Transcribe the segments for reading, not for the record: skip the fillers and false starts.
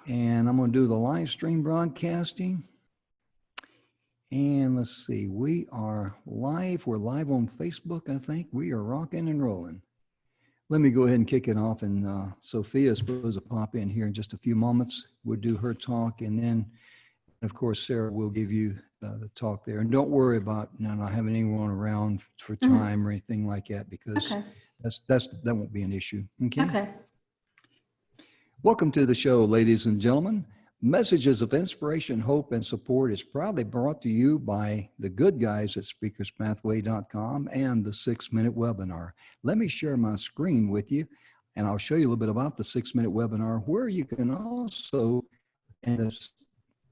And I'm going to do the live stream broadcasting. And let's see, we are live. We're live on Facebook, I think. We are rocking and rolling. Let me go ahead and kick it off. And Sophia is supposed to pop in here in just a few moments. We'll do her talk. And then, of course, Sarah will give you the talk there. And don't worry about not having anyone around for time or anything like that, because that won't be an issue. Okay. Welcome to the show, ladies and gentlemen. Messages of inspiration, hope, and support is proudly brought to you by the good guys at speakerspathway.com and the 6-Minute Webinar. Let me share my screen with you, and I'll show you a little bit about the 6-Minute Webinar, where you can also, and the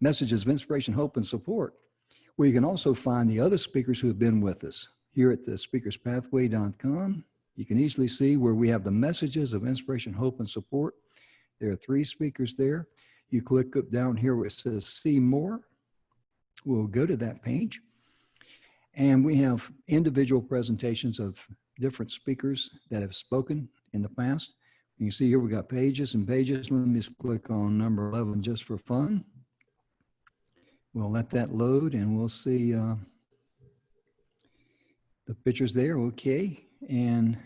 messages of inspiration, hope, and support, where you can also find the other speakers who have been with us. Here at the speakerspathway.com, you can easily see where we have the messages of inspiration, hope, and support. There are 3 speakers there. You click up down here where it says see more. We'll go to that page. And we have individual presentations of different speakers that have spoken in the past. You can see here we got pages and pages. Let me just click on number 11 just for fun. We'll let that load and we'll see the pictures there. Okay. And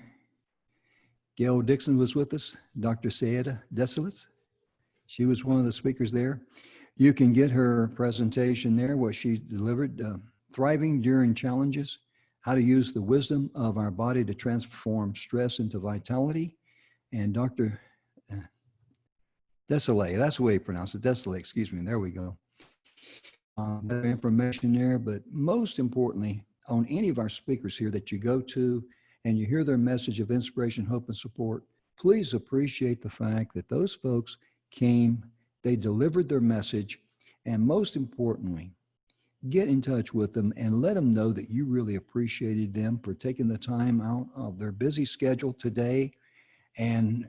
Gail Dixon was with us, Dr. Sayeda Desilets. She was one of the speakers there. You can get her presentation there, what she delivered, Thriving During Challenges, How to Use the Wisdom of Our Body to Transform Stress into Vitality. And Dr. Desilets, that's the way you pronounce it, Desilets, excuse me, there we go. Better information there, but most importantly, on any of our speakers here that you go to, and you hear their message of inspiration, hope, and support, please appreciate the fact that those folks came, they delivered their message, and most importantly, get in touch with them and let them know that you really appreciated them for taking the time out of their busy schedule today and,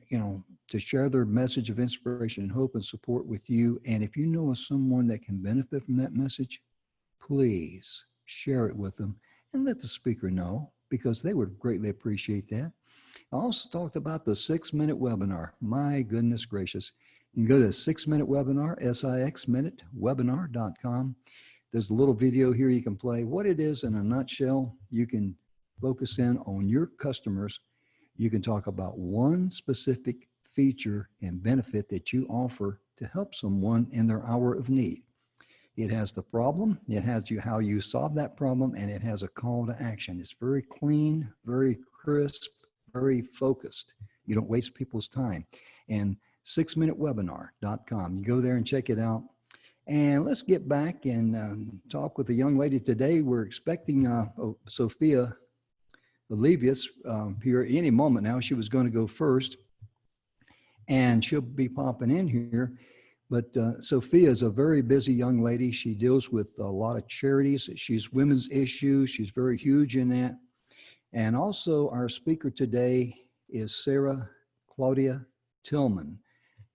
to share their message of inspiration and hope and support with you. And if you know of someone that can benefit from that message, please share it with them and let the speaker know, because they would greatly appreciate that. I also talked about the 6-Minute Webinar. My goodness gracious. You can go to 6-Minute Webinar, sixminutewebinar.com. There's a little video here you can play. What it is in a nutshell, you can focus in on your customers. You can talk about one specific feature and benefit that you offer to help someone in their hour of need. It has the problem, it has how you solve that problem, and it has a call to action. It's very clean, very crisp, very focused. You don't waste people's time. And 6minutewebinar.com. You go there and check it out. And let's get back and talk with a young lady today. We're expecting Sophia Olivius here any moment now. She was going to go first, and she'll be popping in here. But Sophia is a very busy young lady. She deals with a lot of charities. She's women's issues. She's very huge in that. And also our speaker today is Sarah Claudia Tillman.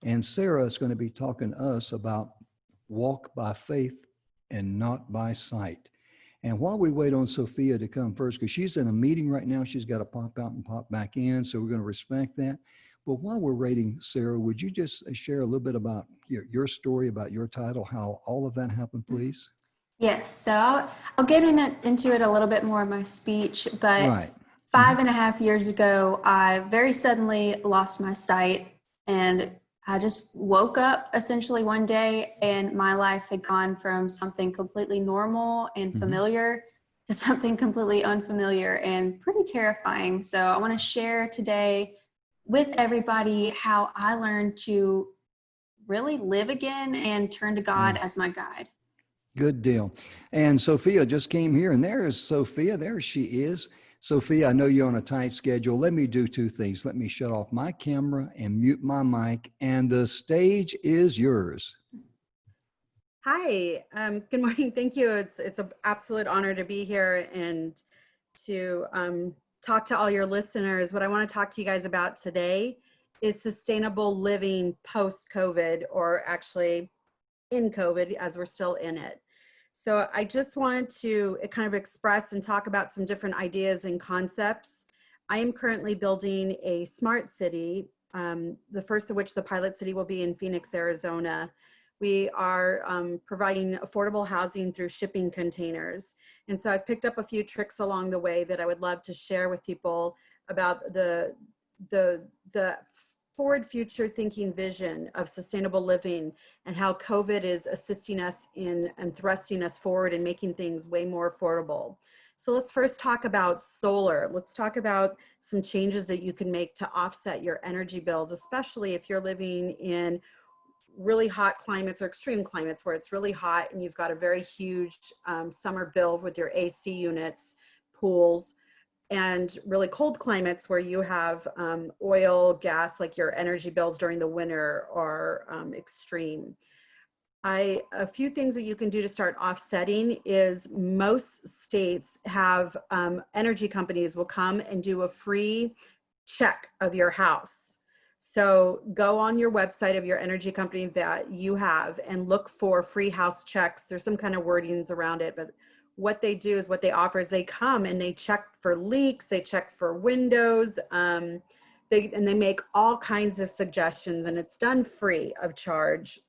And Sarah is going to be talking to us about walk by faith and not by sight. And while we wait on Sophia to come first, because she's in a meeting right now, she's got to pop out and pop back in. So we're going to respect that. But while we're waiting, Sarah, would you just share a little bit about your story, about your title, how all of that happened, please? Yes, so I'll get into it a little bit more in my speech, but 5.5 years ago, I very suddenly lost my sight, and I just woke up essentially one day, and my life had gone from something completely normal and familiar to something completely unfamiliar and pretty terrifying. So I want to share today with everybody how I learned to really live again and turn to God as my guide. Good deal. And Sophia just came here, and there is Sophia. There she is. Sophia, I know you're on a tight schedule. Let me do 2 things. Let me shut off my camera and mute my mic, and the stage is yours. Hi, good morning. Thank you. It's an absolute honor to be here and to talk to all your listeners. What I want to talk to you guys about today is sustainable living post-COVID, or actually in COVID, as we're still in it. So I just wanted to kind of express and talk about some different ideas and concepts. I am currently building a smart city The first of which, the pilot city, will be in Phoenix, Arizona. We are providing affordable housing through shipping containers. And so I've picked up a few tricks along the way that I would love to share with people about the forward future thinking vision of sustainable living and how COVID is assisting us in and thrusting us forward and making things way more affordable. So let's first talk about solar. Let's talk about some changes that you can make to offset your energy bills, especially if you're living in really hot climates or extreme climates where it's really hot and you've got a very huge summer bill with your AC units, pools, and really cold climates where you have oil, gas, like your energy bills during the winter are extreme. A few things that you can do to start offsetting is most states have energy companies will come and do a free check of your house. So go on your website of your energy company that you have and look for free house checks. There's some kind of wordings around it, but what they do is what they offer is they come and they check for leaks, they check for windows, and they make all kinds of suggestions, and it's done free of charge.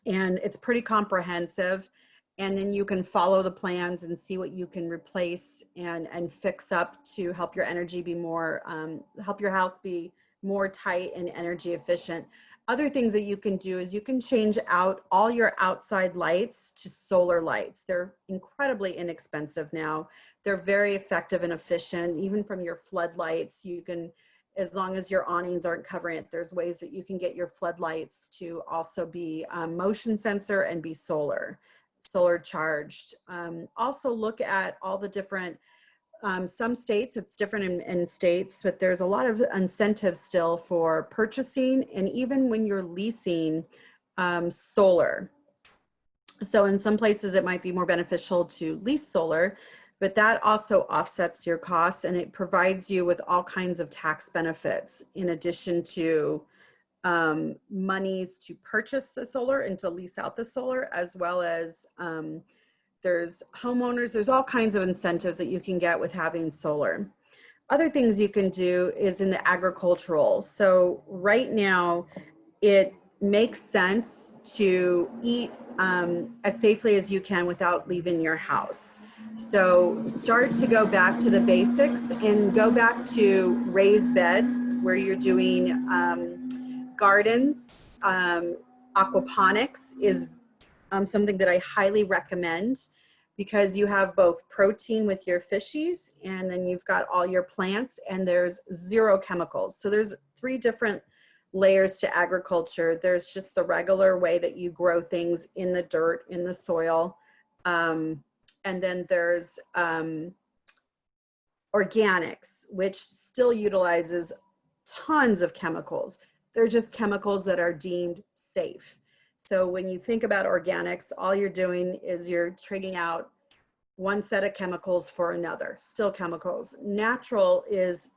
And it's pretty comprehensive. And then you can follow the plans and see what you can replace and fix up to help your energy be more, help your house be more tight and energy efficient. Other things that you can do is you can change out all your outside lights to solar lights. They're incredibly inexpensive now. They're very effective and efficient. Even from your floodlights, you can, as long as your awnings aren't covering it, there's ways that you can get your floodlights to also be motion sensor and be solar charged. Also look at all the different, some states, it's different in states, but there's a lot of incentives still for purchasing and even when you're leasing solar. So in some places it might be more beneficial to lease solar, but that also offsets your costs and it provides you with all kinds of tax benefits in addition to monies to purchase the solar and to lease out the solar, as well as there's homeowners, there's all kinds of incentives that you can get with having solar. Other things you can do is in the agricultural. So right now it makes sense to eat as safely as you can without leaving your house. So start to go back to the basics and go back to raised beds where you're doing gardens. Aquaponics is something that I highly recommend because you have both protein with your fishies and then you've got all your plants and there's zero chemicals. So there's 3 different layers to agriculture. There's just the regular way that you grow things in the dirt, in the soil. And then there's organics, which still utilizes tons of chemicals. They're just chemicals that are deemed safe. So when you think about organics, all you're doing is you're trading out one set of chemicals for another, still chemicals. Natural is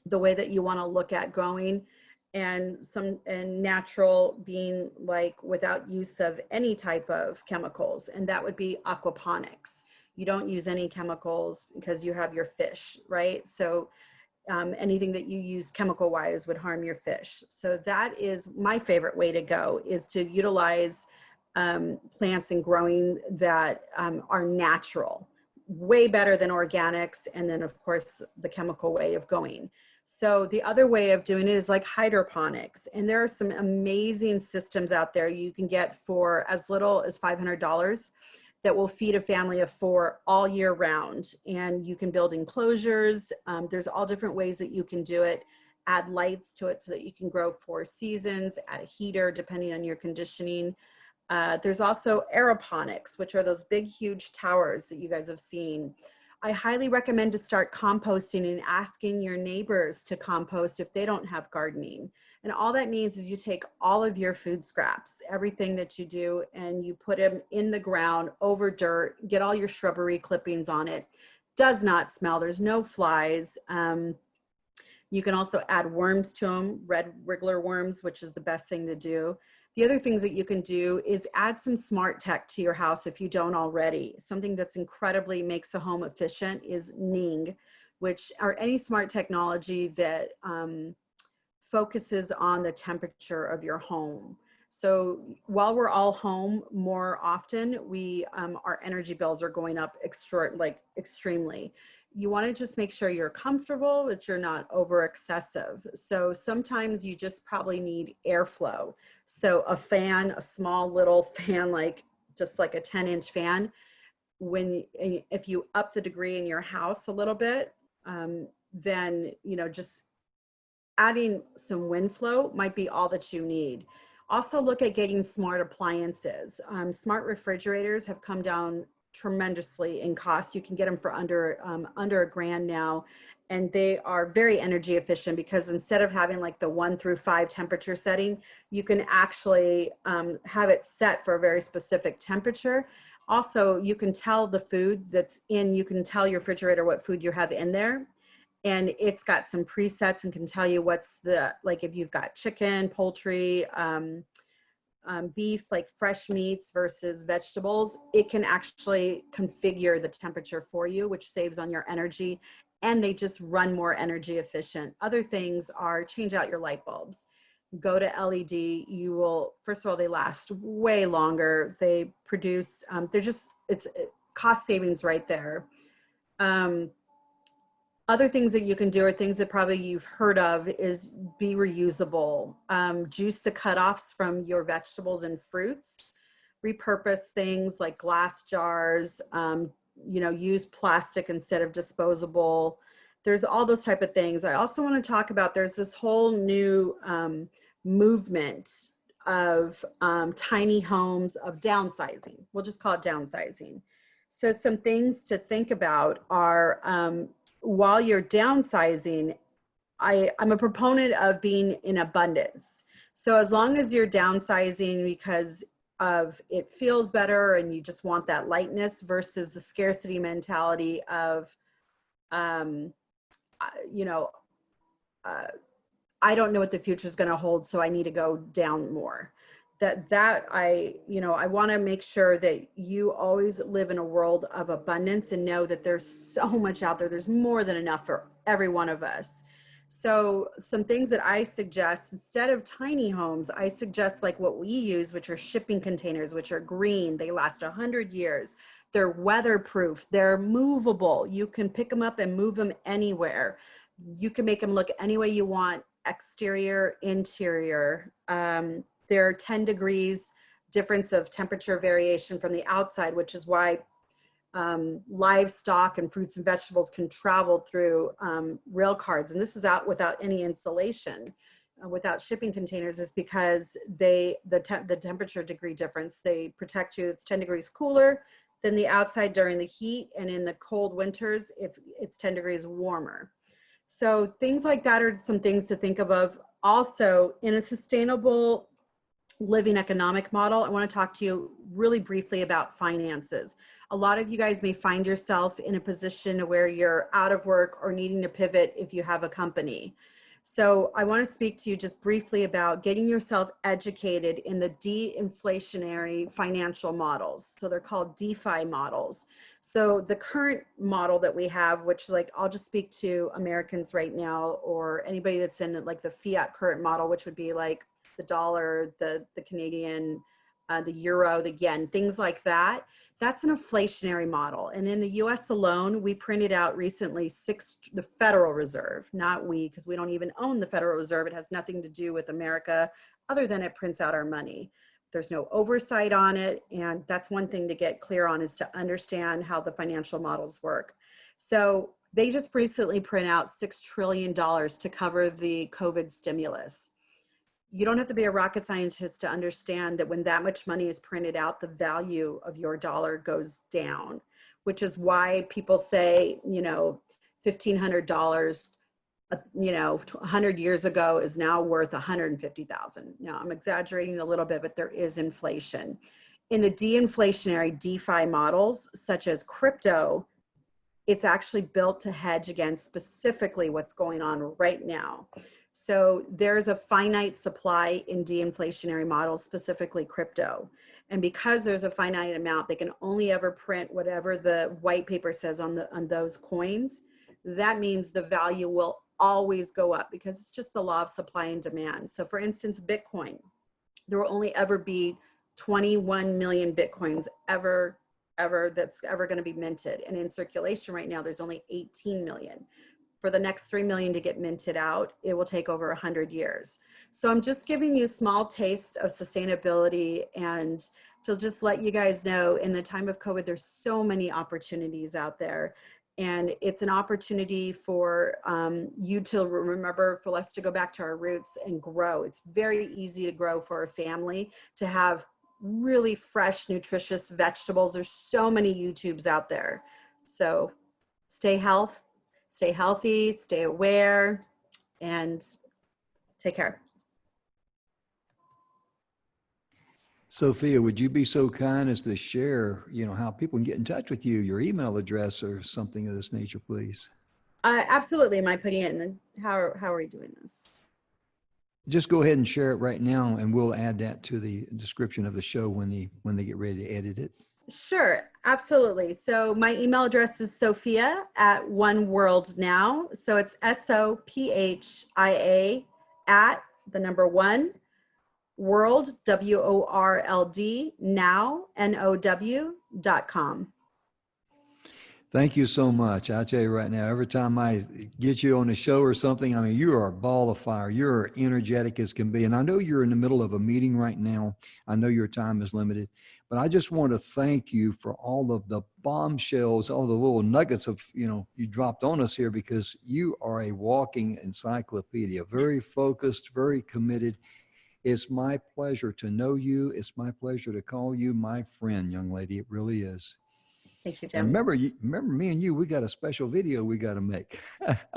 the way that you want to look at growing, and natural being like without use of any type of chemicals, and that would be aquaponics. You don't use any chemicals because you have your fish, right? So anything that you use chemical wise would harm your fish. So that is my favorite way to go, is to utilize plants and growing that are natural, way better than organics. And then of course the chemical way of going. So the other way of doing it is like hydroponics. And there are some amazing systems out there you can get for as little as $500 that will feed a family of 4 all year round. And you can build enclosures. There's all different ways that you can do it. Add lights to it so that you can grow 4 seasons, add a heater depending on your conditioning. There's also aeroponics, which are those big, huge towers that you guys have seen. I highly recommend to start composting and asking your neighbors to compost if they don't have gardening. And all that means is you take all of your food scraps, everything that you do, and you put them in the ground over dirt, get all your shrubbery clippings on it. Does not smell, there's no flies. You can also add worms to them, red wriggler worms, which is the best thing to do. The other things that you can do is add some smart tech to your house if you don't already. Something that's incredibly makes the home efficient is Ning, which are any smart technology that focuses on the temperature of your home. So while we're all home more often, our energy bills are going up extremely. You want to just make sure you're comfortable, that you're not over excessive. So sometimes you just probably need airflow. So a fan, a small little fan, just like a 10-inch fan, if you up the degree in your house a little bit, then, just adding some wind flow might be all that you need. Also look at getting smart appliances. Smart refrigerators have come down tremendously in cost. You can get them for under $1,000 now, and they are very energy efficient, because instead of having like the 1 through 5 temperature setting, you can actually have it set for a very specific temperature. Also, you can tell the food that's in, you can tell your refrigerator what food you have in there. And it's got some presets and can tell you what's like if you've got chicken, poultry, beef, like fresh meats versus vegetables, it can actually configure the temperature for you, which saves on your energy, and they just run more energy efficient. Other things are change out your light bulbs. Go to LED, you will, first of all, they last way longer. They produce, it's cost savings right there. Other things that you can do are things that probably you've heard of is be reusable. Juice the cutoffs from your vegetables and fruits. Repurpose things like glass jars, use plastic instead of disposable. There's all those type of things. I also want to talk about, there's this whole new movement of tiny homes, of downsizing. We'll just call it downsizing. So some things to think about are, while you're downsizing, I'm a proponent of being in abundance. So as long as you're downsizing because of it feels better and you just want that lightness versus the scarcity mentality of, I don't know what the future is going to hold, so I need to go down more. I want to make sure that you always live in a world of abundance and know that there's so much out there. There's more than enough for every one of us. So some things that I suggest, instead of tiny homes, I suggest like what we use, which are shipping containers, which are green. They last 100 years. They're weatherproof. They're movable. You can pick them up and move them anywhere. You can make them look any way you want, exterior, interior. There are 10 degrees difference of temperature variation from the outside, which is why livestock and fruits and vegetables can travel through rail cars. And this is out without any insulation, without shipping containers, is because the temperature degree difference, they protect you. It's 10 degrees cooler than the outside during the heat. And in the cold winters, it's 10 degrees warmer. So things like that are some things to think of. Also, in a sustainable living economic model, I want to talk to you really briefly about finances. A lot of you guys may find yourself in a position where you're out of work or needing to pivot if you have a company. So I want to speak to you just briefly about getting yourself educated in the de-inflationary financial models. So they're called DeFi models. So the current model that we have, which like I'll just speak to Americans right now, or anybody that's in like the fiat current model, which would be like the dollar, the Canadian, the euro, the yen, things like that. That's an inflationary model. And in the US alone, we printed out recently the Federal Reserve, not we, because we don't even own the Federal Reserve. It has nothing to do with America other than it prints out our money. There's no oversight on it. And that's one thing to get clear on, is to understand how the financial models work. So they just recently print out $6 trillion to cover the COVID stimulus. You don't have to be a rocket scientist to understand that when that much money is printed out, the value of your dollar goes down, which is why people say, $1,500, 100 years ago is now worth 150,000. Now I'm exaggerating a little bit, but there is inflation. In the de-inflationary DeFi models, such as crypto, it's actually built to hedge against specifically what's going on right now. So there's a finite supply in de-inflationary models, specifically crypto. And because there's a finite amount, they can only ever print whatever the white paper says on those coins. That means the value will always go up because it's just the law of supply and demand. So for instance, Bitcoin, there will only ever be 21 million Bitcoins ever that's ever going to be minted. And in circulation right now, there's only 18 million. For the next 3 million to get minted out, it will take over 100 years. So I'm just giving you small tastes of sustainability, and to just let you guys know, in the time of COVID, there's so many opportunities out there. And it's an opportunity for you to remember, for us to go back to our roots and grow. It's very easy to grow for a family, to have really fresh, nutritious vegetables. There's so many YouTubes out there. So stay healthy, stay aware, and take care. Sophia, would you be so kind as to share, how people can get in touch with you, your email address or something of this nature, please? Absolutely. Am I putting it in? How are we doing this? Just go ahead and share it right now, and we'll add that to the description of the show when they get ready to edit it. Sure, absolutely. So my email address is Sophia at One World Now. So it's SOPHIA at the number 1 World, WORLD, now, NOW.com. Thank you so much. I'll tell you right now, every time I get you on the show or something, I mean, you are a ball of fire. You're energetic as can be. And I know you're in the middle of a meeting right now. I know your time is limited, but I just want to thank you for all of the bombshells, all the little nuggets of, you dropped on us here, because you are a walking encyclopedia, very focused, very committed. It's my pleasure to know you. It's my pleasure to call you my friend, young lady. It really is. Thank you, Tim. And remember me and you, we got a special video we got to make.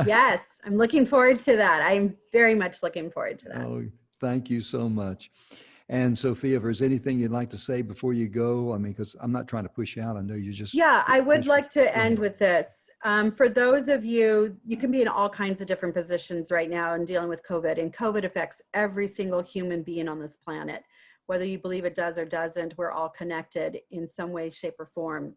Yes, I'm looking forward to that. I'm very much looking forward to that. Oh, thank you so much. And Sophia, if there's anything you'd like to say before you go, I mean, because I'm not trying to push you out. I know you just. Yeah, I would like to end with this. For those of you, you can be in all kinds of different positions right now and dealing with COVID, and COVID affects every single human being on this planet. Whether you believe it does or doesn't, we're all connected in some way, shape, or form.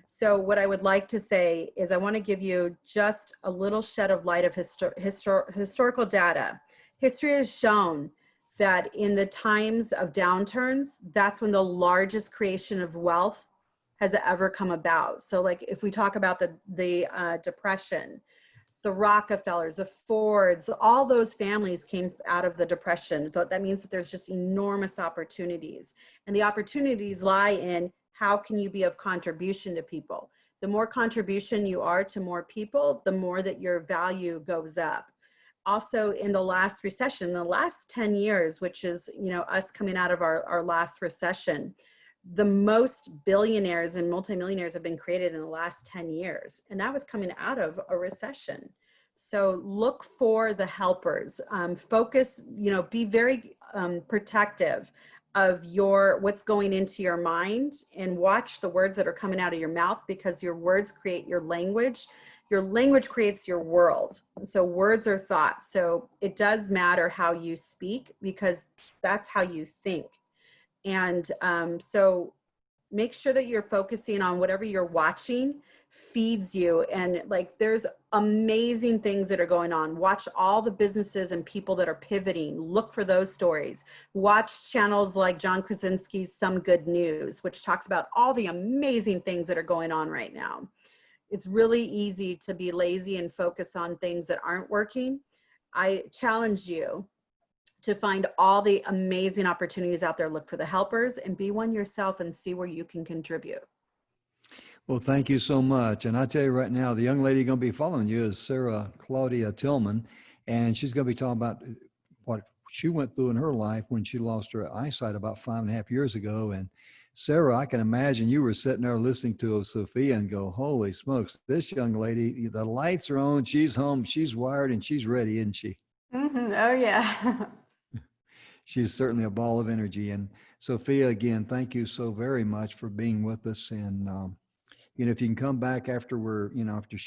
So what I would like to say is I want to give you just a little shed of light of historical data. History has shown that in the times of downturns, that's when the largest creation of wealth has ever come about. So like if we talk about the Depression, the Rockefellers, the Fords, all those families came out of the Depression. So that means that there's just enormous opportunities. And the opportunities lie in how can you be of contribution to people? The more contribution you are to more people, the more that your value goes up. Also in the last recession, the last 10 years, which is, us coming out of our last recession, the most billionaires and multimillionaires have been created in the last 10 years. And that was coming out of a recession. So look for the helpers, focus, be very protective of what's going into your mind, and watch the words that are coming out of your mouth, because your words create your language. Your language creates your world. So words are thoughts. So it does matter how you speak, because that's how you think. And so make sure that you're focusing on whatever you're watching feeds you. And like, there's amazing things that are going on. Watch all the businesses and people that are pivoting. Look for those stories. Watch channels like John Krasinski's Some Good News, which talks about all the amazing things that are going on right now. It's really easy to be lazy and focus on things that aren't working. I challenge you to find all the amazing opportunities out there. Look for the helpers and be one yourself and see where you can contribute. Well, thank you so much. And I tell you right now, the young lady going to be following you is Sarah Claudia Tillman, and she's going to be talking about what she went through in her life when she lost her eyesight about 5.5 years ago. And Sarah, I can imagine you were sitting there listening to Sophia and go, holy smokes, this young lady, the lights are on, she's home, she's wired, and she's ready, isn't she? Mm-hmm. Oh, yeah. She's certainly a ball of energy. And Sophia, again, thank you so very much for being with us. And, if you can come back after after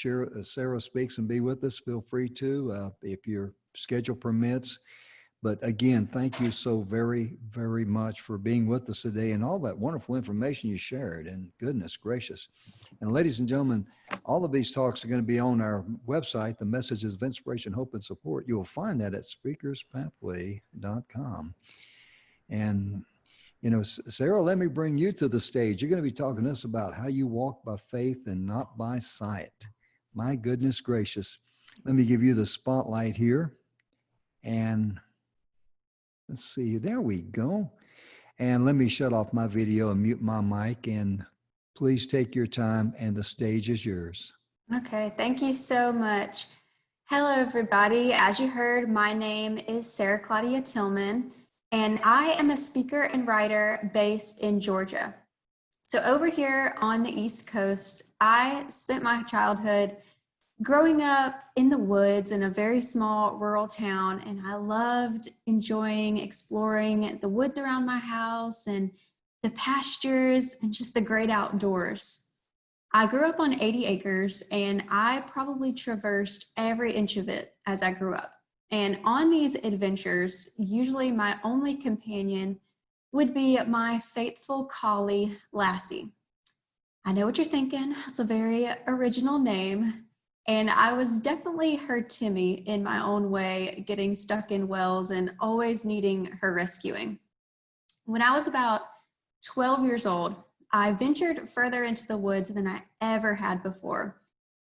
Sarah speaks and be with us, feel free to, if your schedule permits. But again, thank you so very, very much for being with us today and all that wonderful information you shared. And goodness gracious. And ladies and gentlemen, all of these talks are going to be on our website, the Messages of Inspiration, Hope, and Support. You will find that at speakerspathway.com. And, Sarah, let me bring you to the stage. You're going to be talking to us about how you walk by faith and not by sight. My goodness gracious. Let me give you the spotlight here. And let's see, there we go. And let me shut off my video and mute my mic, and please take your time, and the stage is yours. Okay, thank you so much. Hello, everybody. As you heard, my name is Sarah Claudia Tillman, and I am a speaker and writer based in Georgia. So over here on the East Coast, I spent my childhood growing up in the woods in a very small rural town, and I loved enjoying exploring the woods around my house and the pastures and just the great outdoors. I grew up on 80 acres, and I probably traversed every inch of it as I grew up. And on these adventures, usually my only companion would be my faithful collie, Lassie. I know what you're thinking. It's a very original name. And I was definitely her Timmy in my own way, getting stuck in wells and always needing her rescuing. When I was about 12 years old, I ventured further into the woods than I ever had before.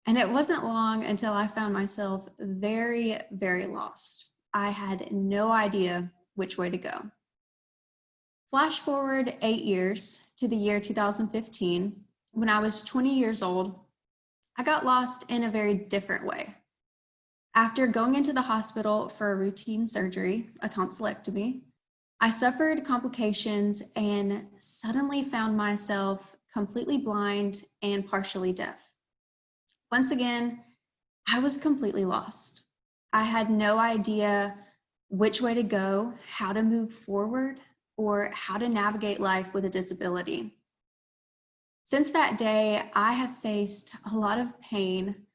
And it wasn't long until I found myself very, very lost. I had no idea which way to go. Flash forward 8 years to the year 2015, when I was 20 years old. I got lost in a very different way. After going into the hospital for a routine surgery, a tonsillectomy, I suffered complications and suddenly found myself completely blind and partially deaf. Once again, I was completely lost. I had no idea which way to go, how to move forward, or how to navigate life with a disability. Since that day, I have faced a lot of pain,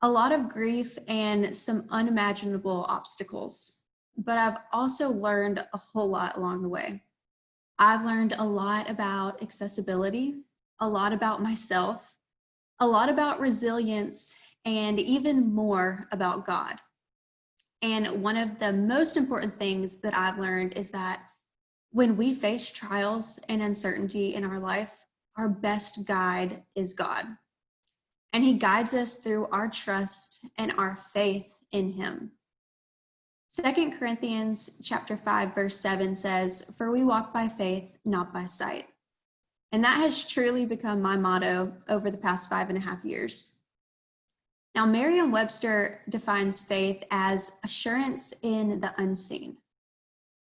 a lot of grief, and some unimaginable obstacles. But I've also learned a whole lot along the way. I've learned a lot about accessibility, a lot about myself, a lot about resilience, and even more about God. And one of the most important things that I've learned is that when we face trials and uncertainty in our life, our best guide is God. And he guides us through our trust and our faith in him. 2 Corinthians chapter 5, verse 7 says, "For we walk by faith, not by sight." And that has truly become my motto over the past 5.5 years. Now, Merriam-Webster defines faith as assurance in the unseen.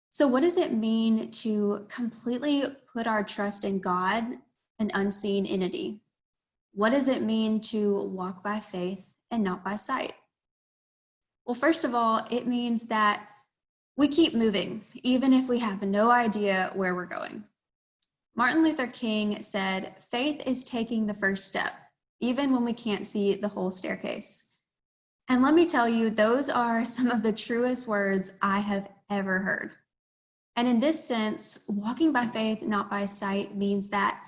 So what does it mean to completely put our trust in God, an unseen entity? What does it mean to walk by faith and not by sight? Well, first of all, it means that we keep moving, even if we have no idea where we're going. Martin Luther King said, "Faith is taking the first step, even when we can't see the whole staircase." And let me tell you, those are some of the truest words I have ever heard. And in this sense, walking by faith, not by sight, means that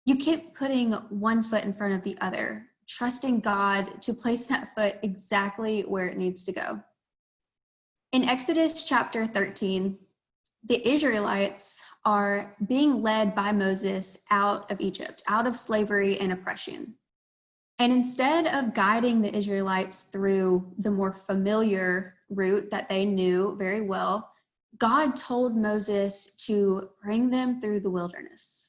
you keep putting one foot in front of the other, trusting God to place that foot exactly where it needs to go. In Exodus chapter 13, the Israelites are being led by Moses out of Egypt, out of slavery and oppression. And instead of guiding the Israelites through the more familiar route that they knew very well, God told Moses to bring them through the wilderness.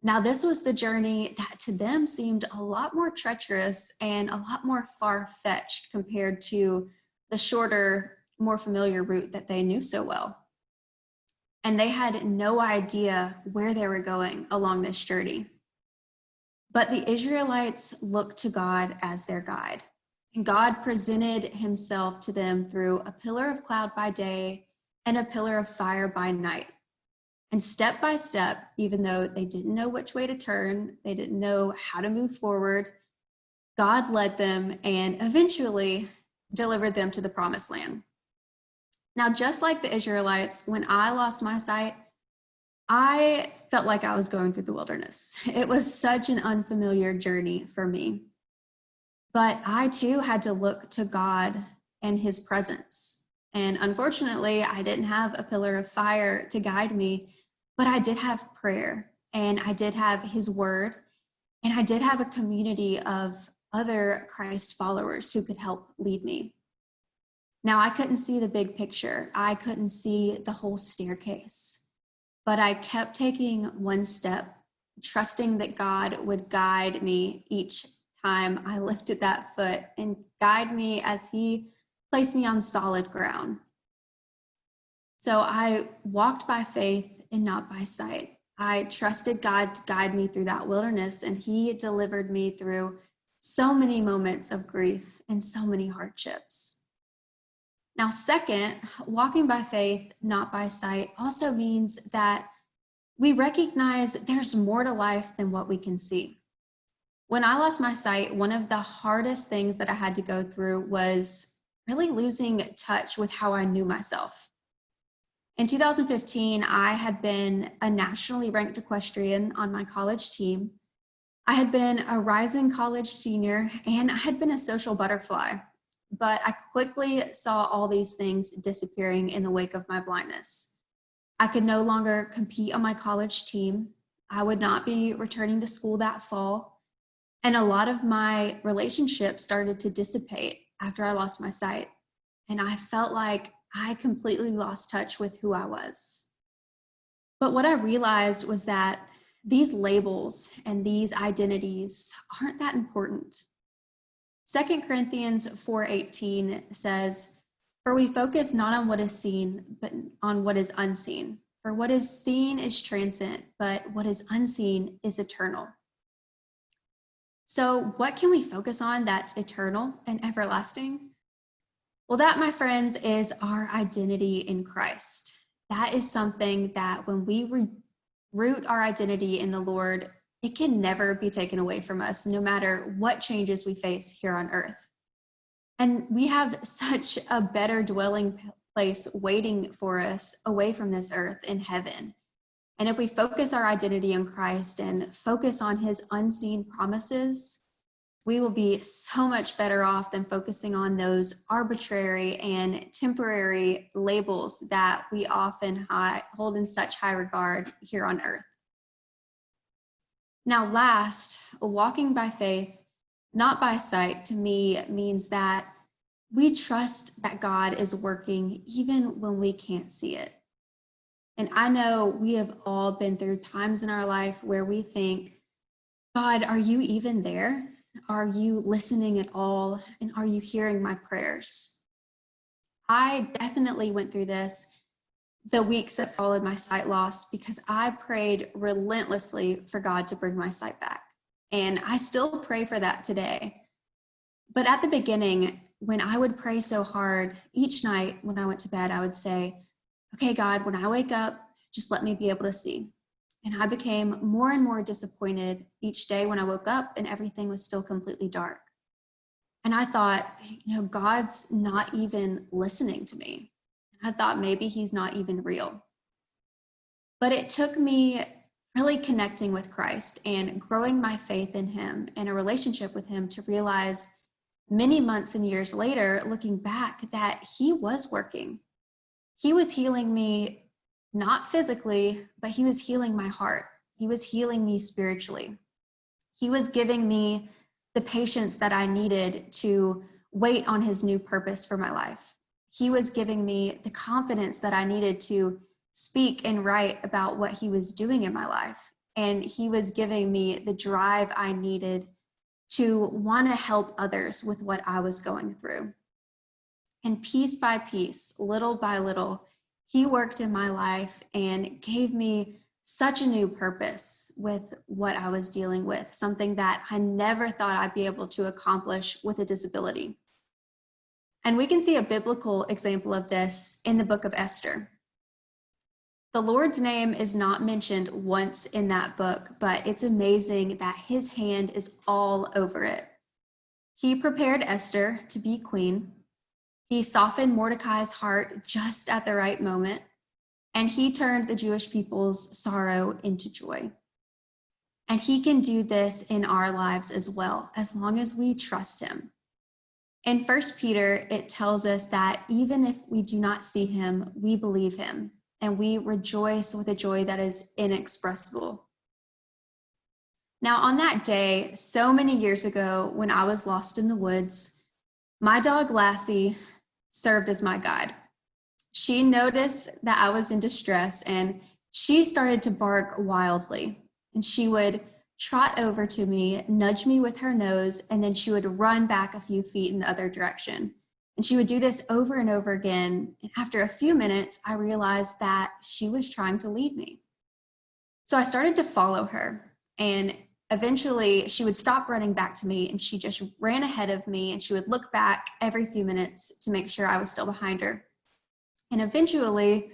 Now, this was the journey that to them seemed a lot more treacherous and a lot more far-fetched compared to the shorter, more familiar route that they knew so well. And they had no idea where they were going along this journey. But the Israelites looked to God as their guide. And God presented himself to them through a pillar of cloud by day and a pillar of fire by night. And step by step, even though they didn't know which way to turn, they didn't know how to move forward, God led them and eventually delivered them to the promised land. Now, just like the Israelites, when I lost my sight, I felt like I was going through the wilderness. It was such an unfamiliar journey for me. But I too had to look to God and his presence. And unfortunately, I didn't have a pillar of fire to guide me, but I did have prayer and I did have his word and I did have a community of other Christ followers who could help lead me. Now, I couldn't see the big picture. I couldn't see the whole staircase, but I kept taking one step, trusting that God would guide me each time I lifted that foot and guide me as he placed me on solid ground. So I walked by faith and not by sight. I trusted God to guide me through that wilderness, and he delivered me through so many moments of grief and so many hardships. Now, second, walking by faith, not by sight, also means that we recognize there's more to life than what we can see. When I lost my sight, one of the hardest things that I had to go through was really losing touch with how I knew myself. In 2015, I had been a nationally ranked equestrian on my college team. I had been a rising college senior, and I had been a social butterfly. But I quickly saw all these things disappearing in the wake of my blindness. I could no longer compete on my college team. I would not be returning to school that fall. And a lot of my relationships started to dissipate after I lost my sight. And I felt like I completely lost touch with who I was. But what I realized was that these labels and these identities aren't that important. 2 Corinthians 4:18 says, "For we focus not on what is seen, but on what is unseen. For what is seen is transient, but what is unseen is eternal." So what can we focus on that's eternal and everlasting? Well, that, my friends, is our identity in Christ. That is something that when we root our identity in the Lord, it can never be taken away from us, no matter what changes we face here on earth. And we have such a better dwelling place waiting for us away from this earth in heaven. And if we focus our identity in Christ and focus on his unseen promises, we will be so much better off than focusing on those arbitrary and temporary labels that we often hold in such high regard here on earth. Now, last, walking by faith, not by sight, to me means that we trust that God is working even when we can't see it. And I know we have all been through times in our life where we think, God, are you even there? Are you listening at all? And are you hearing my prayers? I definitely went through this the weeks that followed my sight loss because I prayed relentlessly for God to bring my sight back. And I still pray for that today. But at the beginning, when I would pray so hard, each night when I went to bed, I would say, okay, God, when I wake up, just let me be able to see. And I became more and more disappointed each day when I woke up and everything was still completely dark. And I thought, God's not even listening to me. I thought maybe he's not even real. But it took me really connecting with Christ and growing my faith in him and a relationship with him to realize many months and years later, looking back, that he was working. He was healing me, not physically, but he was healing my heart. He was healing me spiritually. He was giving me the patience that I needed to wait on his new purpose for my life. He was giving me the confidence that I needed to speak and write about what he was doing in my life. And he was giving me the drive I needed to want to help others with what I was going through. And piece by piece, little by little, he worked in my life and gave me such a new purpose with what I was dealing with, something that I never thought I'd be able to accomplish with a disability. And we can see a biblical example of this in the book of Esther. The Lord's name is not mentioned once in that book, but it's amazing that his hand is all over it. He prepared Esther to be queen. He softened Mordecai's heart just at the right moment, and he turned the Jewish people's sorrow into joy. And he can do this in our lives as well, as long as we trust him. In 1 Peter, it tells us that even if we do not see him, we believe him, and we rejoice with a joy that is inexpressible. Now, on that day, so many years ago, when I was lost in the woods, my dog Lassie served as my guide. She noticed that I was in distress, and she started to bark wildly. And she would trot over to me, nudge me with her nose, and then she would run back a few feet in the other direction. And she would do this over and over again. And after a few minutes, I realized that she was trying to lead me. So I started to follow her, and eventually she would stop running back to me, and she just ran ahead of me, and she would look back every few minutes to make sure I was still behind her. And eventually,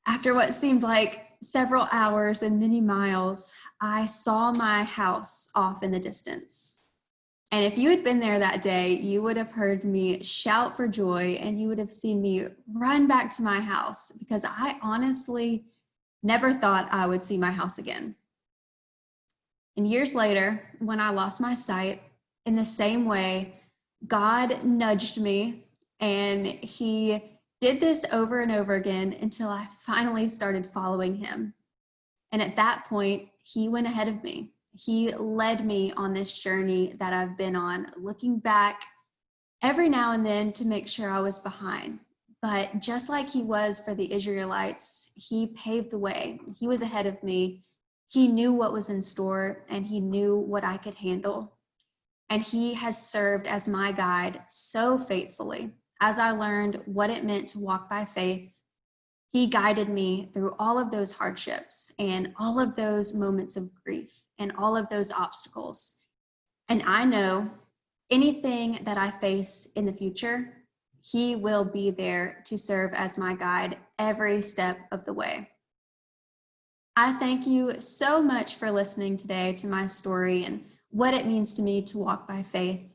after what seemed like several hours and many miles, I saw my house off in the distance. And if you had been there that day, you would have heard me shout for joy, and you would have seen me run back to my house, because I honestly never thought I would see my house again. And years later, when I lost my sight, in the same way, God nudged me, and he did this over and over again until I finally started following him. And at that point, he went ahead of me. He led me on this journey that I've been on, looking back every now and then to make sure I was behind. But just like he was for the Israelites, he paved the way. He was ahead of me. He knew what was in store, and he knew what I could handle. And he has served as my guide so faithfully. As I learned what it meant to walk by faith, he guided me through all of those hardships and all of those moments of grief and all of those obstacles. And I know anything that I face in the future, he will be there to serve as my guide every step of the way. I thank you so much for listening today to my story and what it means to me to walk by faith.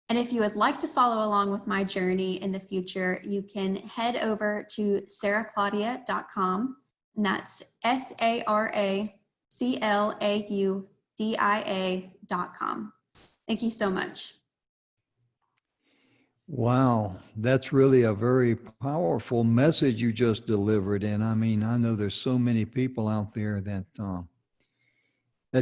And if you would like to follow along with my journey in the future, you can head over to sarahclaudia.com. And that's saraclaudia.com. Thank you so much. Wow, that's really a very powerful message you just delivered. And I mean, I know there's so many people out there that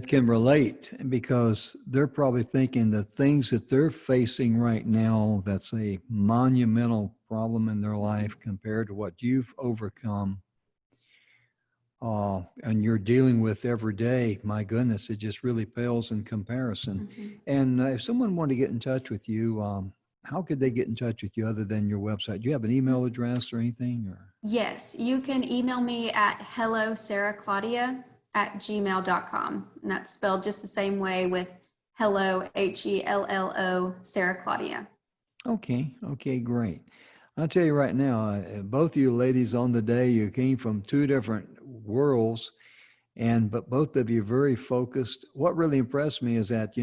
can relate, because they're probably thinking the things that they're facing right now, that's a monumental problem in their life compared to what you've overcome and you're dealing with every day. My goodness, it just really pales in comparison. Mm-hmm. And if someone wanted to get in touch with you, how could they get in touch with you other than your website? Do you have an email address or anything? Or? Yes, you can email me at hellosarahclaudia@gmail.com. And that's spelled just the same way with hello, HELLO, Sarah Claudia. Okay, great. I'll tell you right now, both of you ladies on the day, you came from two different worlds, but both of you very focused. What really impressed me is that,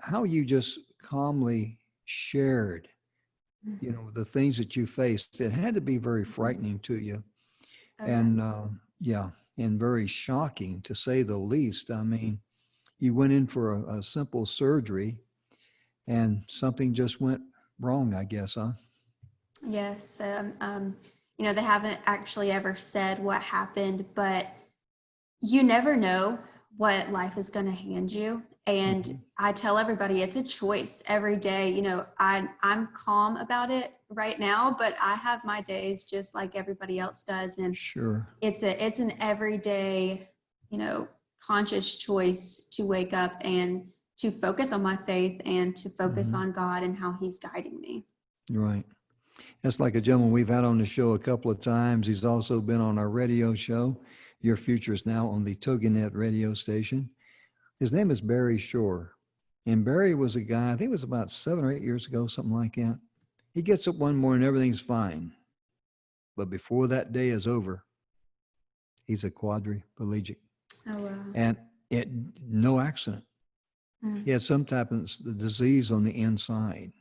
how you just calmly shared, the things that you faced. It had to be very frightening to you. Okay. And and very shocking, to say the least. I mean, you went in for a simple surgery and something just went wrong, I guess, huh? Yes. They haven't actually ever said what happened, but you never know what life is going to hand you. And Mm-hmm. I tell everybody it's a choice every day. I'm calm about it right now, but I have my days just like everybody else does. And Sure. it's an everyday, conscious choice to wake up and to focus on my faith and to focus Mm-hmm. on God and how he's guiding me. Right. That's like a gentleman we've had on the show a couple of times. He's also been on our radio show. Your Future is now on the TogiNet radio station. His name is Barry Shore. And Barry was a guy, I think it was about 7 or 8 years ago, something like that. He gets up one morning, everything's fine. But before that day is over, he's a quadriplegic. Oh, wow. And no accident. Mm. He had some type of disease on the inside.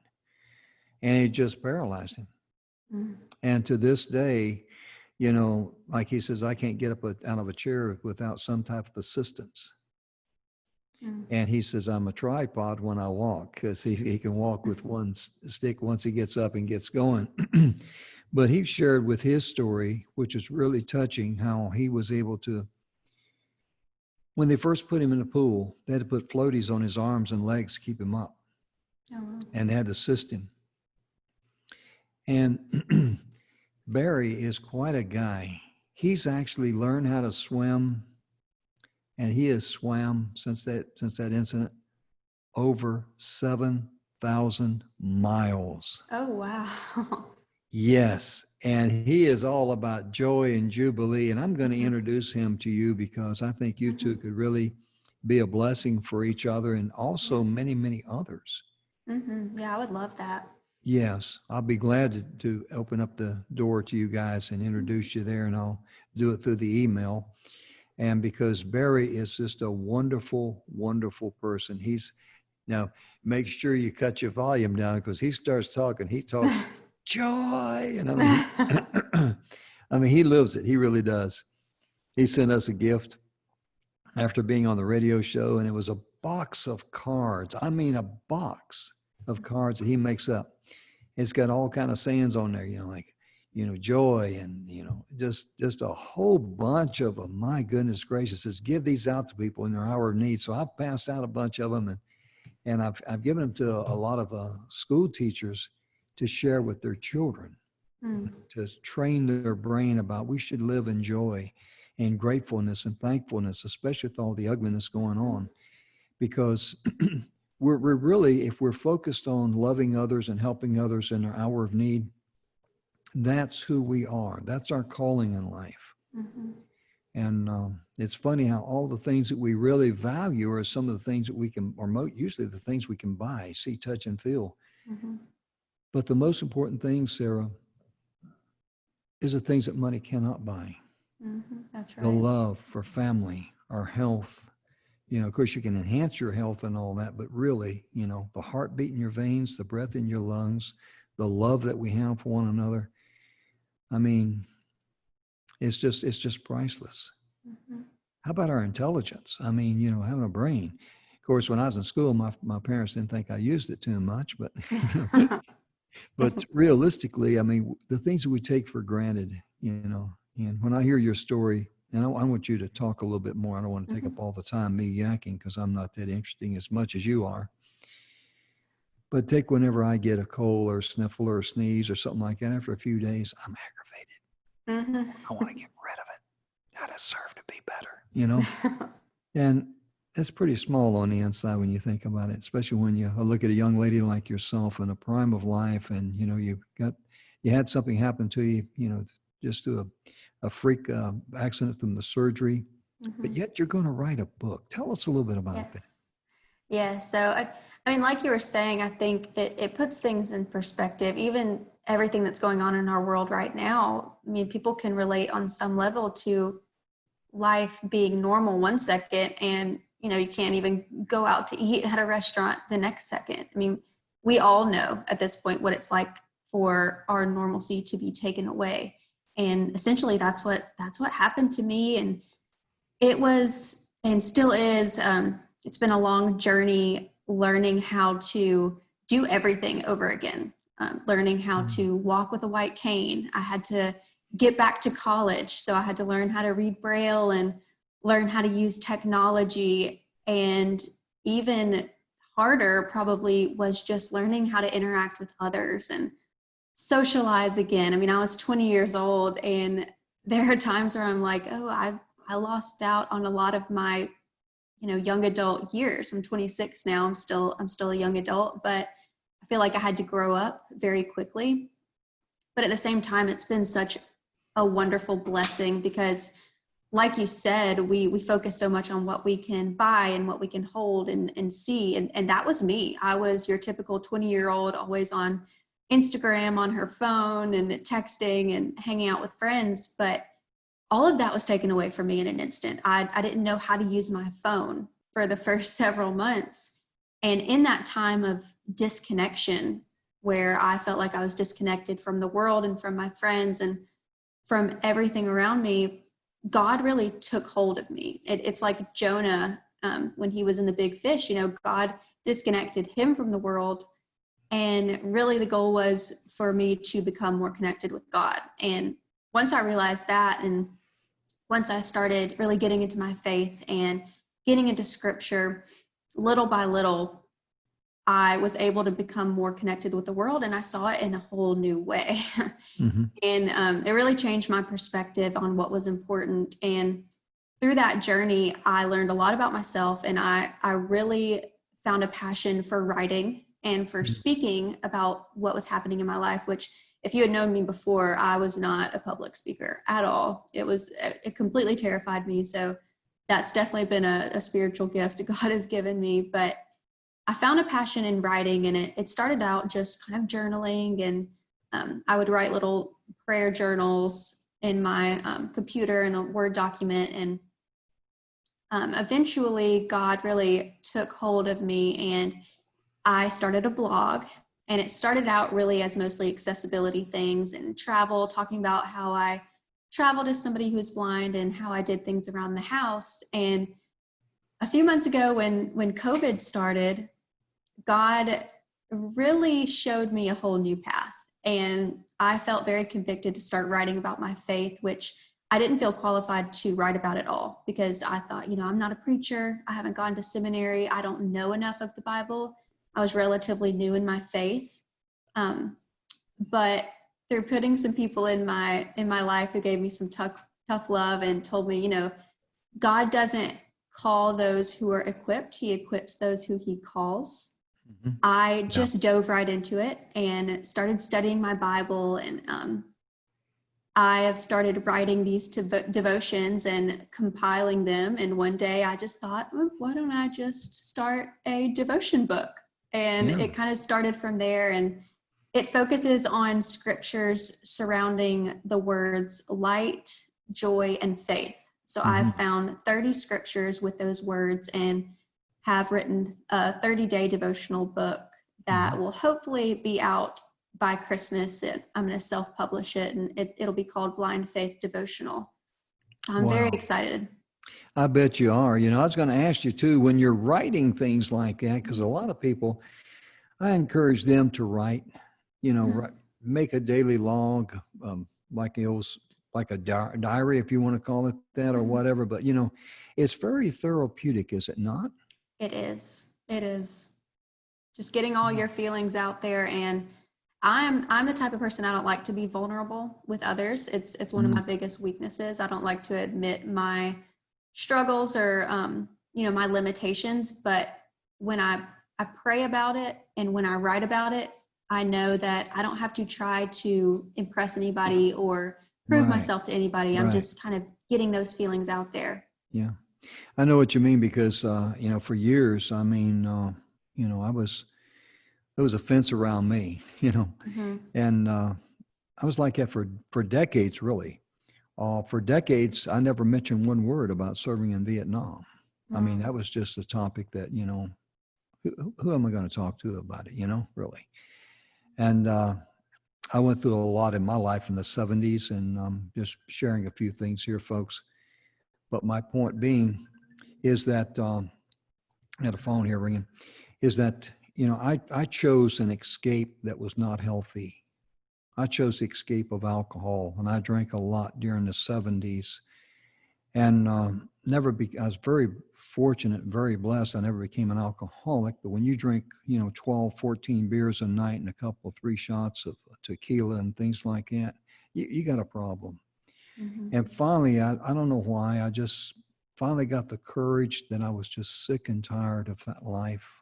and it just paralyzed him. Mm. And to this day, you know, like he says, I can't get up out of a chair without some type of assistance. Mm. And he says, I'm a tripod when I walk, because he can walk with one stick once he gets up and gets going. But he shared with his story, which is really touching, how he was able to, when they first put him in the pool, they had to put floaties on his arms and legs to keep him up. Oh, wow. And they had to assist him. And Barry is quite a guy. He's actually learned how to swim, and he has swam since that incident over 7,000 miles. Oh, wow. Yes, and he is all about joy and jubilee. And I'm going to introduce him to you because I think you two could really be a blessing for each other, and also many, many others. Mm-hmm. Yeah, I would love that. Yes, I'll be glad to open up the door to you guys and introduce you there, and I'll do it through the email. And because Barry is just a wonderful, wonderful person. Now, make sure you cut your volume down, because he starts talking. He talks joy. And I mean, he lives it. He really does. He sent us a gift after being on the radio show, and it was a box of cards. I mean, a box of cards that he makes up. It's got all kind of sayings on there, like, joy, and, just a whole bunch of them. My goodness gracious, says, give these out to people in their hour of need. So I've passed out a bunch of them, and I've given them to a lot of school teachers to share with their children, to train their brain about we should live in joy and gratefulness and thankfulness, especially with all the ugliness going on. Because we're really, if we're focused on loving others and helping others in their hour of need, that's who we are. That's our calling in life. Mm-hmm. And it's funny how all the things that we really value are some of the things that we can, or usually the things we can buy, see, touch, and feel. Mm-hmm. But the most important thing, Sarah, is the things that money cannot buy. Mm-hmm. That's right. The love for family, our health. Of course, you can enhance your health and all that, but really, the heartbeat in your veins, the breath in your lungs, the love that we have for one another. I mean, it's just priceless. Mm-hmm. How about our intelligence? I mean, having a brain. Of course, when I was in school, my parents didn't think I used it too much, but but realistically, I mean, the things that we take for granted, and when I hear your story, and I want you to talk a little bit more. I don't want to take up all the time me yakking, because I'm not that interesting as much as you are. But take whenever I get a cold or a sniffle or a sneeze or something like that, after a few days, I'm aggravated. Mm-hmm. I want to get rid of it. I deserve to be better, And it's pretty small on the inside when you think about it, especially when you look at a young lady like yourself in the prime of life, and, you had something happen to you, just through a freak accident from the surgery, but yet you're going to write a book. Tell us a little bit about that. Yeah. So, I mean, like you were saying, I think it puts things in perspective. Even everything that's going on in our world right now, I mean, people can relate on some level to life being normal one second, and, you can't even go out to eat at a restaurant the next second. I mean, we all know at this point what it's like for our normalcy to be taken away. And essentially that's what happened to me. And it was, and still is, it's been a long journey learning how to do everything over again, learning how to walk with a white cane. I had to get back to college, so I had to learn how to read Braille and learn how to use technology. And even harder probably was just learning how to interact with others and socialize again. I mean, I was 20 years old, and there are times where I'm like, oh, I lost out on a lot of my, young adult years. I'm 26 now. I'm still a young adult, but I feel like I had to grow up very quickly. But at the same time, it's been such a wonderful blessing, because like you said, we focus so much on what we can buy and what we can hold and see. And that was me. I was your typical 20-year-old, always on Instagram, on her phone, and texting and hanging out with friends. But all of that was taken away from me in an instant. I didn't know how to use my phone for the first several months. And in that time of disconnection, where I felt like I was disconnected from the world and from my friends and from everything around me, God really took hold of me. It's like Jonah, when he was in the big fish, God disconnected him from the world. And really the goal was for me to become more connected with God. And once I realized that, and once I started really getting into my faith and getting into scripture, little by little, I was able to become more connected with the world, and I saw it in a whole new way. Mm-hmm. And it really changed my perspective on what was important. And through that journey, I learned a lot about myself, and I really found a passion for writing and for speaking about what was happening in my life, which if you had known me before, I was not a public speaker at all. It completely terrified me. So that's definitely been a spiritual gift God has given me. But I found a passion in writing, and it started out just kind of journaling, and I would write little prayer journals in my computer in a Word document. And eventually God really took hold of me, and I started a blog. And it started out really as mostly accessibility things and travel, talking about how I traveled as somebody who was blind and how I did things around the house. And a few months ago when COVID started, God really showed me a whole new path. And I felt very convicted to start writing about my faith, which I didn't feel qualified to write about at all, because I thought, I'm not a preacher. I haven't gone to seminary. I don't know enough of the Bible. I was relatively new in my faith. But through putting some people in my life who gave me some tough love and told me, God doesn't call those who are equipped. He equips those who he calls. Mm-hmm. I just dove right into it and started studying my Bible. And I have started writing these devotions and compiling them. And one day I just thought, why don't I just start a devotion book? And it kind of started from there. And it focuses on scriptures surrounding the words light, joy, and faith. So I've found 30 scriptures with those words and have written a 30-day devotional book that will hopefully be out by Christmas. I'm going to self-publish it, and it'll be called Blind Faith Devotional. So I'm very excited. I bet you are. I was going to ask you too, when you're writing things like that, because a lot of people, I encourage them to write, make a daily log, like a diary, if you want to call it that, or whatever. But, it's very therapeutic, is it not? It is. It is. Just getting all your feelings out there. And I'm the type of person, I don't like to be vulnerable with others. It's one of my biggest weaknesses. I don't like to admit my struggles or, my limitations. But when I pray about it and when I write about it, I know that I don't have to try to impress anybody or prove myself to anybody. I'm just kind of getting those feelings out there. Yeah. I know what you mean, because, for years, there was a fence around me, and I was like that for decades, really. For decades, I never mentioned one word about serving in Vietnam. I mean, that was just a topic that, who am I going to talk to about it, really? And I went through a lot in my life in the 70s, and just sharing a few things here, folks. But my point being is that, I had a phone here ringing, is that, I chose an escape that was not healthy. I chose the escape of alcohol, and I drank a lot during the 70s. And I was very fortunate, very blessed. I never became an alcoholic. But when you drink, 12, 14 beers a night and a couple, 3 shots of tequila and things like that, you got a problem. And finally, I don't know why, I just finally got the courage that I was just sick and tired of that life.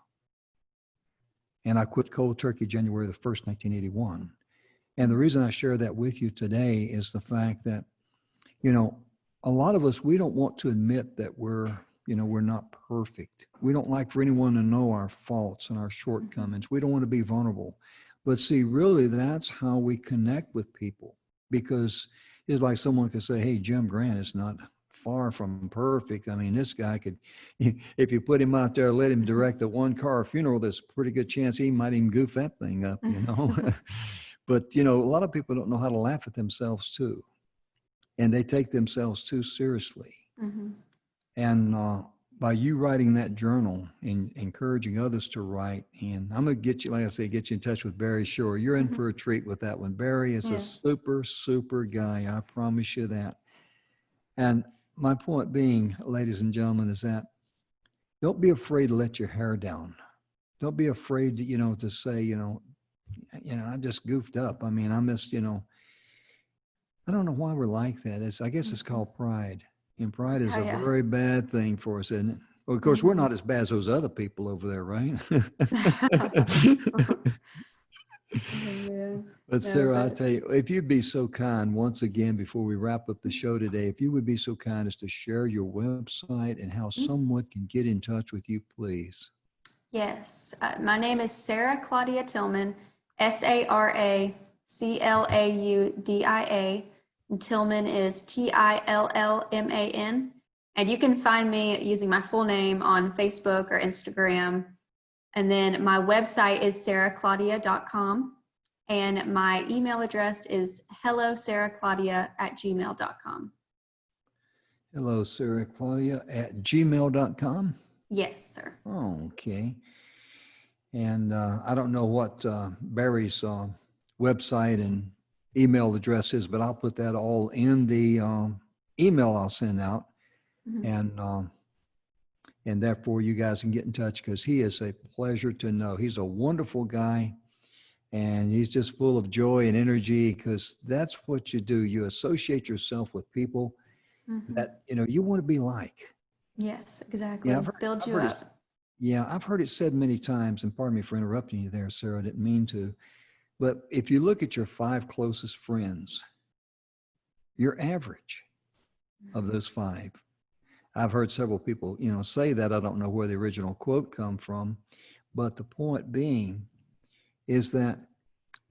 And I quit cold turkey January the 1st, 1981. And the reason I share that with you today is the fact that, a lot of us, we don't want to admit that we're not perfect. We don't like for anyone to know our faults and our shortcomings. We don't want to be vulnerable. But see, really, that's how we connect with people, because it's like someone could say, hey, Jim Grant is not far from perfect. I mean, this guy could, if you put him out there, let him direct a one-car funeral, there's a pretty good chance he might even goof that thing up, you know. But, you know, a lot of people don't know how to laugh at themselves too. And they take themselves too seriously. Mm-hmm. And by you writing that journal and encouraging others to write, and I'm going to get you, like I say, get you in touch with Barry Shore. You're in for a treat with that one. Barry is a super, super guy. I promise you that. And my point being, ladies and gentlemen, is that don't be afraid to let your hair down. Don't be afraid to, you know, to say, you know, I just goofed up. I mean, I missed, you know, I don't know why we're like that. I guess it's called pride. And pride is a very bad thing for us, isn't it? Well, of course, we're not as bad as those other people over there, right? But Sarah, I tell you, if you'd be so kind, once again, before we wrap up the show today, if you would be so kind as to share your website and how someone can get in touch with you, please. Yes. My name is Sarah Claudia Tillman, SarahClaudia. And Tillman is Tillman. And you can find me using my full name on Facebook or Instagram. And then my website is sarahclaudia.com. And my email address is hellosarahclaudia@gmail.com. Hello, Sarah Claudia at gmail.com. Yes, sir. Oh, okay. And I don't know what Barry's website and email address is, but I'll put that all in the email I'll send out. Mm-hmm. And therefore you guys can get in touch, because he is a pleasure to know. He's a wonderful guy, and he's just full of joy and energy, because that's what you do. You associate yourself with people that, you know, you want to be like. Yes, exactly. Yeah, build you up. I've heard it said many times, and pardon me for interrupting you there, Sarah, I didn't mean to. But if you look at your 5 closest friends, your average of those 5. I've heard several people, you know, say that. I don't know where the original quote come from, but the point being is that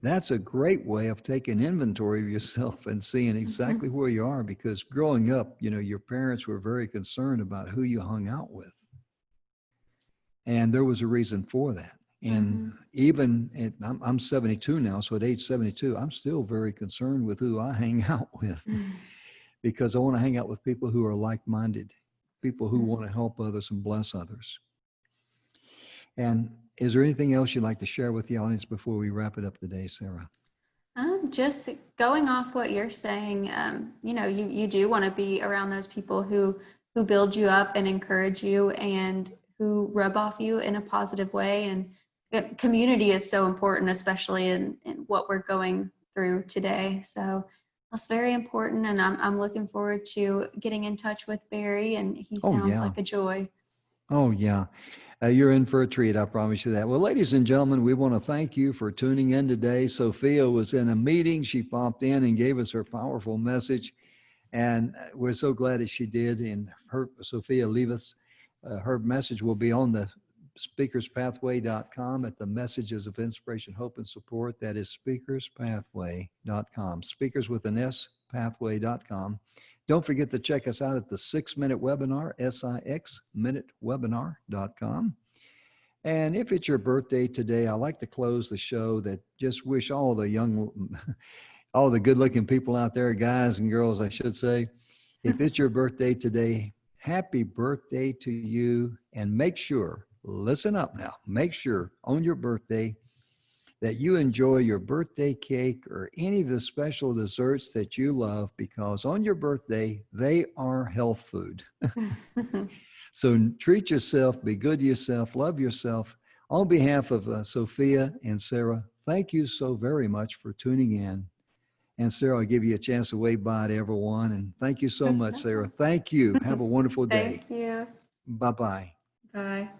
that's a great way of taking inventory of yourself and seeing exactly where you are, because growing up, you know, your parents were very concerned about who you hung out with. And there was a reason for that. And even I'm 72 now, so at age 72, I'm still very concerned with who I hang out with, because I want to hang out with people who are like-minded, people who want to help others and bless others. And is there anything else you'd like to share with the audience before we wrap it up today, Sarah? Just going off what you're saying, you know, you do want to be around those people who build you up and encourage you and who rub off you in a positive way. And community is so important, especially in what we're going through today. So that's very important. And I'm looking forward to getting in touch with Barry, and he sounds like a joy. Oh, yeah. You're in for a treat, I promise you that. Well, ladies and gentlemen, we want to thank you for tuning in today. Sophia was in a meeting. She popped in and gave us her powerful message, and we're so glad that she did. And Sophia Levis, her message will be on the speakerspathway.com at the Messages of Inspiration, Hope, and Support. That is speakerspathway.com. Speakers with an S, pathway.com. Don't forget to check us out at the 6-Minute Webinar, SIXMinuteWebinar.com. And if it's your birthday today, I like to close the show that just wish all the good-looking people out there, guys and girls, I should say, if it's your birthday today, happy birthday to you. And make sure, listen up now, make sure on your birthday that you enjoy your birthday cake or any of the special desserts that you love, because on your birthday, they are health food. So treat yourself, be good to yourself, love yourself. On behalf of Sophia and Sarah, thank you so very much for tuning in. And Sarah, I'll give you a chance to wave bye to everyone. And thank you so much, Sarah. Thank you. Have a wonderful day. Thank you. Bye-bye. Bye.